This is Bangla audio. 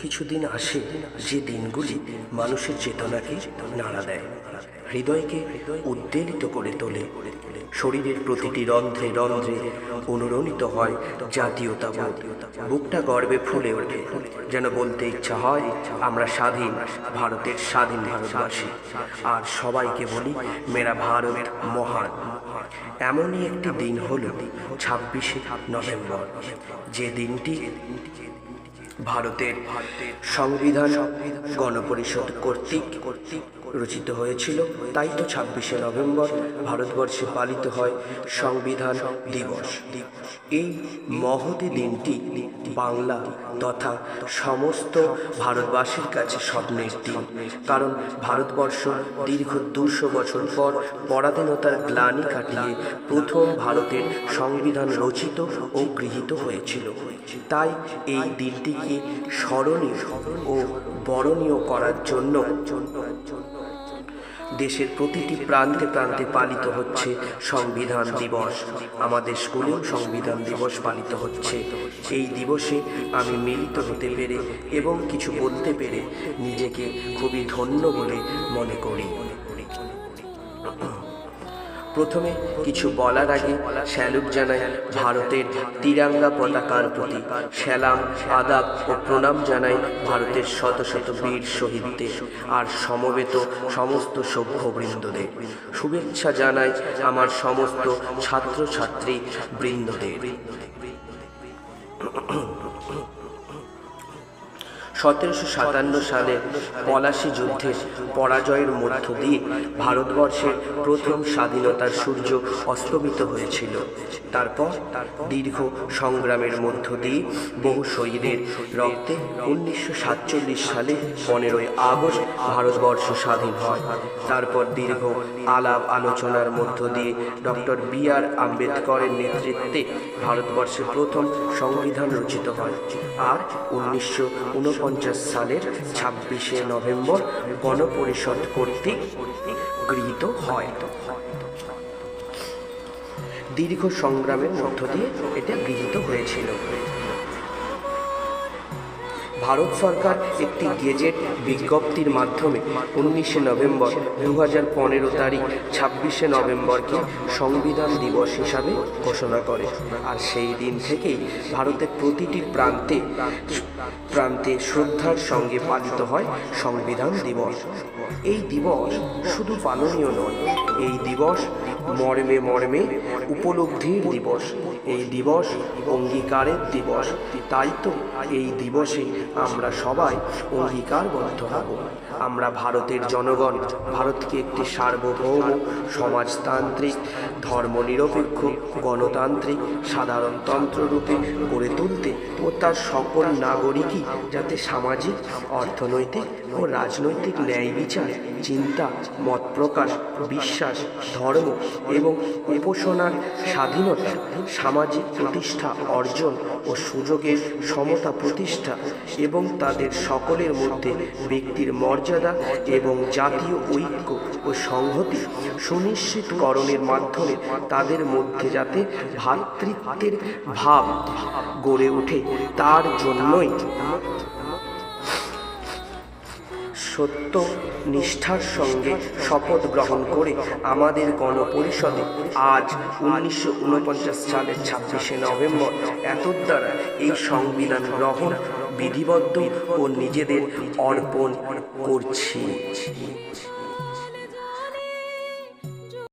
কিছুদিন আসে যে দিনগুলি মানুষের চেতনাকে নাড়া দেয়, হৃদয়কে উদ্বেলিত করে তোলে। শরীরের প্রতিটি রন্ধ্রে রন্ধ্রে অনুরণিত হয় জাতীয়তাবোধ। বুকটা গর্বে ফুলে ওঠে, যেন বলতে ইচ্ছা হয় আমরা স্বাধীন ভারতের স্বাধীন ভারতবাসী। আর সবাইকে বলি মেরা ভারত মহান। এমনই একটি দিন হল 26শে নভেম্বর, যে দিনটি ভারতের সংবিধান গণপরিষদ কর্তৃক রচিত হয়েছিল। তাই তো 26শে নভেম্বর ভারতবর্ষে পালিত হয় সংবিধান দিবস। এই মহতী দিনটি বাংলা তথা সমস্ত ভারতবাসীর কাছে স্বপ্নের দিন, কারণ ভারতবর্ষ দীর্ঘ 200 বছর পর পরাধীনতার গ্লানি কাটিয়ে প্রথম ভারতের সংবিধান রচিত ও গৃহীত হয়েছিল। তাই এই দিনটিকে স্মরণীয় ও বরণীয় করার জন্য দেশের প্রতিটি প্রান্তে প্রান্তে পালিত হচ্ছে সংবিধান দিবস। আমাদের স্কুলেও সংবিধান দিবস পালিত হচ্ছে। এই দিবসে আমি মিলিত হতে পেরে এবং কিছু বলতে পেরে নিজেকে খুবই ধন্য বলে মনে করি। প্রথমে কিছু বলার আগে স্যালুট জানাই ভারতের তিরঙ্গা পতাকার প্রতি, সালাম আদাব ও প্রণাম জানাই ভারতের শত শত বীর শহীদদের আর সমবেত সমস্ত সভ্যবৃন্দদের। শুভেচ্ছা জানাই আমার সমস্ত ছাত্রছাত্রী বৃন্দদের। 1757 সালে পলাশী যুদ্ধের পরাজয়ের মধ্য দিয়ে ভারতবর্ষের প্রথম স্বাধীনতার সূর্য অস্তমিত হয়েছিল। তারপর দীর্ঘ সংগ্রামের মধ্য দিয়ে বহু শহীদের রক্তে 1947 সালে 15ই আগস্ট ভারতবর্ষ স্বাধীন হয়। তারপর দীর্ঘ আলাপ আলোচনার মধ্য দিয়ে ডক্টর বি.আর. আম্বেদকরের নেতৃত্বে ভারতবর্ষের প্রথম সংবিধান রচিত হয়। আর 1949 সালের 26শে নভেম্বর গণপরিষদ কর্তৃক গৃহীত হয়। দীর্ঘ সংগ্রামের মধ্য দিয়ে এটা গৃহীত হয়েছিল। ভারত সরকার একটি গেজেট বিজ্ঞপ্তির মাধ্যমে 19শে নভেম্বর 2015 তারিখ 26শে নভেম্বরকে সংবিধান দিবস হিসাবে ঘোষণা করে। আর সেই দিন থেকেই ভারতের প্রতিটি প্রান্তে প্রান্তে শ্রদ্ধার সঙ্গে পালিত হয় সংবিধান দিবস। এই দিবস শুধু পালনীয় নয়, এই দিবস মর্মে মর্মে উপলব্ধির দিবস, এই দিবস অঙ্গীকারের দিবস। তাই তো এই দিবসে আমরা সবাই অঙ্গীকারবদ্ধ হব। আমরা ভারতের জনগণ ভারতকে একটি সার্বভৌম সমাজতান্ত্রিক ধর্মনিরপেক্ষ গণতান্ত্রিক সাধারণতন্ত্র রূপে গড়ে তুলতে ও তার সকল নাগরিকই যাতে সামাজিক অর্থনৈতিক ও রাজনৈতিক ন্যায় বিচার চিন্তা মত প্রকাশ বিশ্বাস ধর্ম এবং উপাসনার স্বাধীনতা সামাজিক প্রতিষ্ঠা অর্জন ও সুযোগের সমতা প্রতিষ্ঠা এবং তাদের সকলের মধ্যে ব্যক্তির মর্যাদা এবং জাতীয় ঐক্য ও সংহতি সুনিশ্চিতকরণের মাধ্যমে তাদের মধ্যে যাতে ভ্রাতৃত্বের ভাব গড়ে ওঠে, তার জন্যই সত্য নিষ্ঠার সঙ্গে শপথ গ্রহণ করে আমাদের গণপরিষদে আজ 1949 সালের 26শে নভেম্বর এতদ্বারা এই সংবিধান গ্রহণ বিধিবদ্ধ ও নিজেদের অর্পণ করছি।